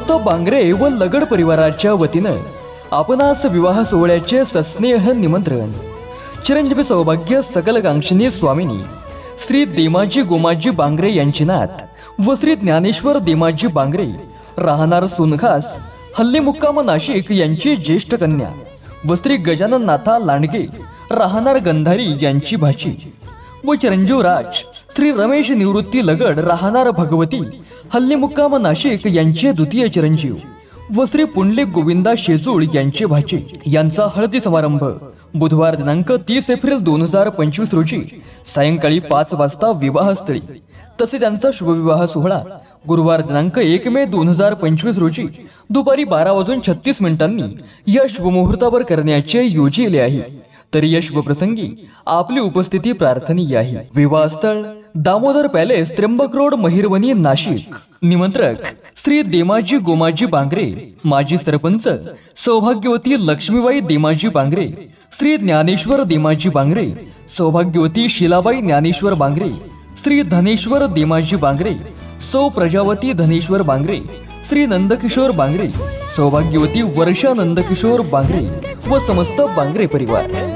समस्त बांगरे व लगड परिवाराच्या वतीनं आपणास विवाह सोहळ्याचे सस्नेह निमंत्रण. चिरंजीवी सौभाग्य सकलकांक्षिणी स्वामिनी श्री देमाजी गोमाजी बांगरे यांची नात व श्री ज्ञानेश्वर देमाजी बांगरे राहणार सोनखास हल्ली मुक्काम नाशिक यांची ज्येष्ठ कन्या व श्री गजानन नाथा लांडगे राहणार गंधारी यांची भाची व चिरंजीव राज श्री रमेश निवृत्ती लगड राहणार भगवती हल्ली मुक्काम नाशिक यांचे द्वितीय चिरंजीव व श्री पुंडलिक गोविंदा शेजूळ यांचे भाचे यांचा हळदी समारंभ बुधवार दिनांक 30 एप्रिल 2025 रोजी सायंकाळी 5 वाजता विवाहस्थळी तसे त्यांचा शुभविवाह सोहळा गुरुवार दिनांक 1 मे 2025 रोजी दुपारी 12:36 या शुभमुहूर्तावर करण्याचे योजिले आहे. तरी या शुभप्रसंगी आपली उपस्थिती प्रार्थनीय आहे. विवाहस्थळ दामोदर पॅलेस, त्र्यंबक रोड, महिरवणी, नाशिक. निमंत्रक श्री देमाजी गोमाजी बांगरे, माजी सरपंच सौभाग्यवती लक्ष्मीबाई देमाजी बांगरे, श्री ज्ञानेश्वर देमाजी बांगरे, सौभाग्यवती शिलाबाई ज्ञानेश्वर बांगरे, श्री धनेश्वर देमाजी बांगरे, सौ प्रजावती धनेश्वर बांगरे, श्री नंदकिशोर बांगरे, सौभाग्यवती वर्षा नंदकिशोर बांगरे व समस्त बांगरे परिवार.